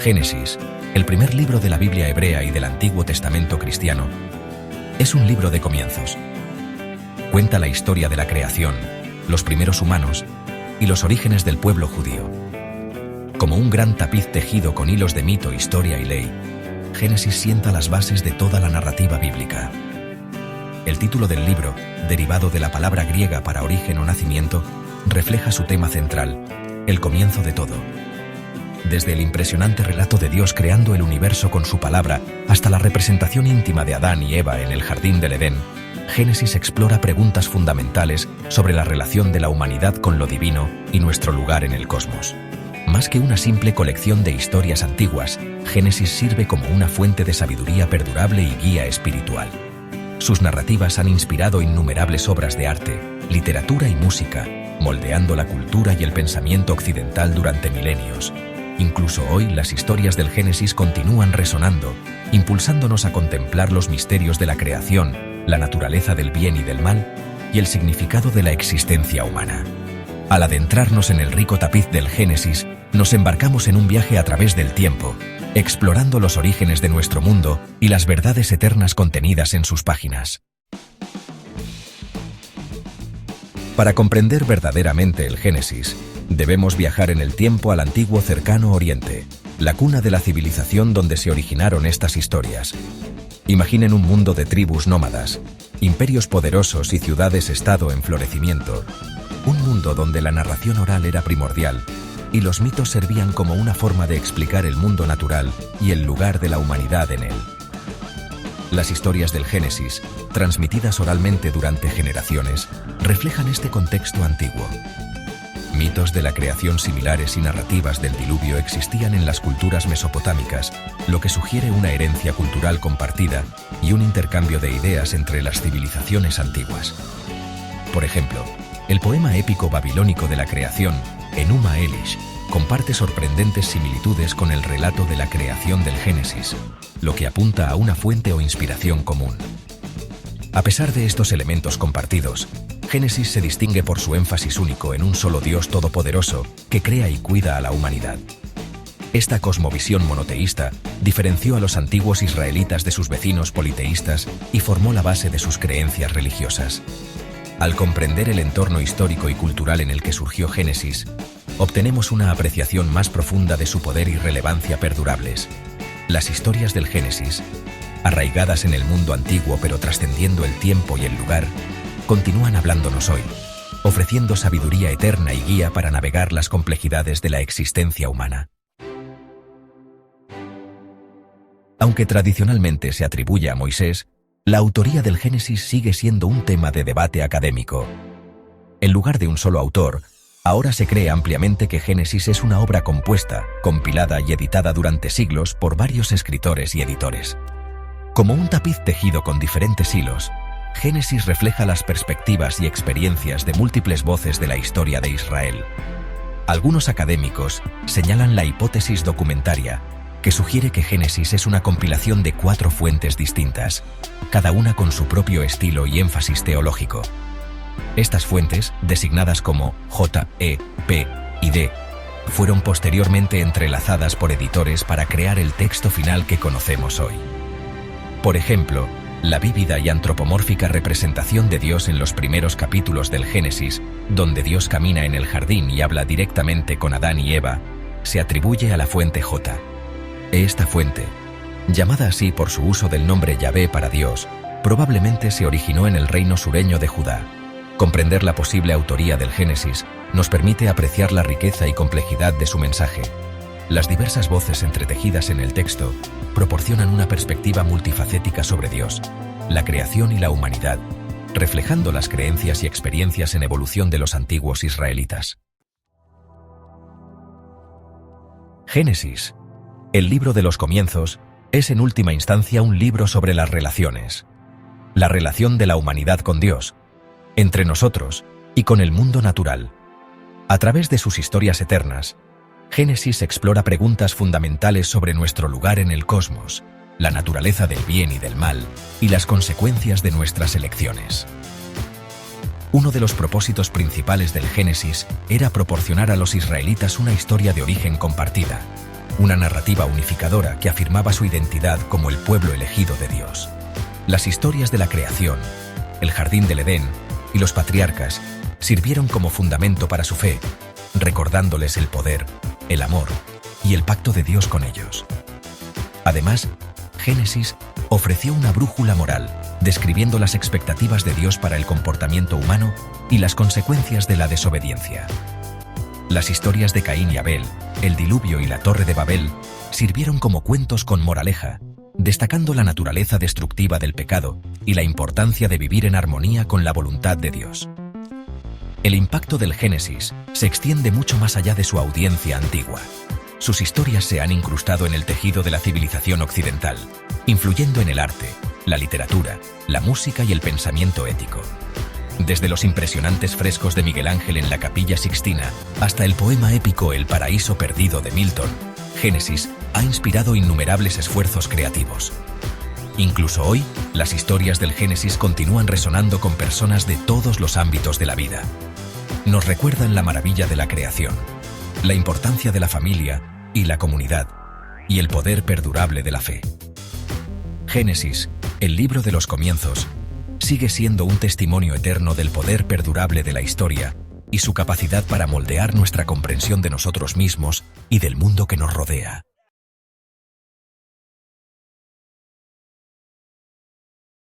Génesis, el primer libro de la Biblia hebrea y del Antiguo Testamento cristiano, es un libro de comienzos. Cuenta la historia de la creación, los primeros humanos y los orígenes del pueblo judío. Como un gran tapiz tejido con hilos de mito, historia y ley, Génesis sienta las bases de toda la narrativa bíblica. El título del libro, derivado de la palabra griega para origen o nacimiento, refleja su tema central, el comienzo de todo. Desde el impresionante relato de Dios creando el universo con su palabra hasta la representación íntima de Adán y Eva en el jardín del Edén, Génesis explora preguntas fundamentales sobre la relación de la humanidad con lo divino y nuestro lugar en el cosmos. Más que una simple colección de historias antiguas, Génesis sirve como una fuente de sabiduría perdurable y guía espiritual. Sus narrativas han inspirado innumerables obras de arte, literatura y música, moldeando la cultura y el pensamiento occidental durante milenios. Incluso hoy las historias del Génesis continúan resonando, impulsándonos a contemplar los misterios de la creación, la naturaleza del bien y del mal, y el significado de la existencia humana. Al adentrarnos en el rico tapiz del Génesis, nos embarcamos en un viaje a través del tiempo, explorando los orígenes de nuestro mundo y las verdades eternas contenidas en sus páginas. Para comprender verdaderamente el Génesis, debemos viajar en el tiempo al antiguo cercano Oriente, la cuna de la civilización donde se originaron estas historias. Imaginen un mundo de tribus nómadas, imperios poderosos y ciudades-estado en florecimiento. Un mundo donde la narración oral era primordial y los mitos servían como una forma de explicar el mundo natural y el lugar de la humanidad en él. Las historias del Génesis, transmitidas oralmente durante generaciones, reflejan este contexto antiguo. Mitos de la creación similares y narrativas del diluvio existían en las culturas mesopotámicas, lo que sugiere una herencia cultural compartida y un intercambio de ideas entre las civilizaciones antiguas. Por ejemplo, el poema épico babilónico de la creación, Enuma Elish, comparte sorprendentes similitudes con el relato de la creación del Génesis, lo que apunta a una fuente o inspiración común. A pesar de estos elementos compartidos, Génesis se distingue por su énfasis único en un solo Dios todopoderoso que crea y cuida a la humanidad. Esta cosmovisión monoteísta diferenció a los antiguos israelitas de sus vecinos politeístas y formó la base de sus creencias religiosas. Al comprender el entorno histórico y cultural en el que surgió Génesis, obtenemos una apreciación más profunda de su poder y relevancia perdurables. Las historias del Génesis, arraigadas en el mundo antiguo pero trascendiendo el tiempo y el lugar, continúan hablándonos hoy, ofreciendo sabiduría eterna y guía para navegar las complejidades de la existencia humana. Aunque tradicionalmente se atribuye a Moisés, la autoría del Génesis sigue siendo un tema de debate académico. En lugar de un solo autor, ahora se cree ampliamente que Génesis es una obra compuesta, compilada y editada durante siglos por varios escritores y editores. Como un tapiz tejido con diferentes hilos, Génesis refleja las perspectivas y experiencias de múltiples voces de la historia de Israel. Algunos académicos señalan la hipótesis documentaria, que sugiere que Génesis es una compilación de 4 fuentes distintas, cada una con su propio estilo y énfasis teológico. Estas fuentes, designadas como J, E, P y D, fueron posteriormente entrelazadas por editores para crear el texto final que conocemos hoy. Por ejemplo, la vívida y antropomórfica representación de Dios en los primeros capítulos del Génesis, donde Dios camina en el jardín y habla directamente con Adán y Eva, se atribuye a la fuente J. Esta fuente, llamada así por su uso del nombre Yahvé para Dios, probablemente se originó en el reino sureño de Judá. Comprender la posible autoría del Génesis nos permite apreciar la riqueza y complejidad de su mensaje. Las diversas voces entretejidas en el texto proporcionan una perspectiva multifacética sobre Dios, la creación y la humanidad, reflejando las creencias y experiencias en evolución de los antiguos israelitas. Génesis, el libro de los comienzos, es en última instancia un libro sobre las relaciones. La relación de la humanidad con Dios, entre nosotros y con el mundo natural. A través de sus historias eternas, Génesis explora preguntas fundamentales sobre nuestro lugar en el cosmos, la naturaleza del bien y del mal, y las consecuencias de nuestras elecciones. Uno de los propósitos principales del Génesis era proporcionar a los israelitas una historia de origen compartida, una narrativa unificadora que afirmaba su identidad como el pueblo elegido de Dios. Las historias de la creación, el jardín del Edén y los patriarcas sirvieron como fundamento para su fe, recordándoles el poder, el amor y el pacto de Dios con ellos. Además, Génesis ofreció una brújula moral, describiendo las expectativas de Dios para el comportamiento humano y las consecuencias de la desobediencia. Las historias de Caín y Abel, el diluvio y la Torre de Babel sirvieron como cuentos con moraleja, destacando la naturaleza destructiva del pecado y la importancia de vivir en armonía con la voluntad de Dios. El impacto del Génesis se extiende mucho más allá de su audiencia antigua. Sus historias se han incrustado en el tejido de la civilización occidental, influyendo en el arte, la literatura, la música y el pensamiento ético. Desde los impresionantes frescos de Miguel Ángel en la Capilla Sixtina hasta el poema épico El paraíso perdido de Milton, Génesis ha inspirado innumerables esfuerzos creativos. Incluso hoy, las historias del Génesis continúan resonando con personas de todos los ámbitos de la vida. Nos recuerdan la maravilla de la creación, la importancia de la familia y la comunidad, y el poder perdurable de la fe. Génesis, el libro de los comienzos, sigue siendo un testimonio eterno del poder perdurable de la historia y su capacidad para moldear nuestra comprensión de nosotros mismos y del mundo que nos rodea.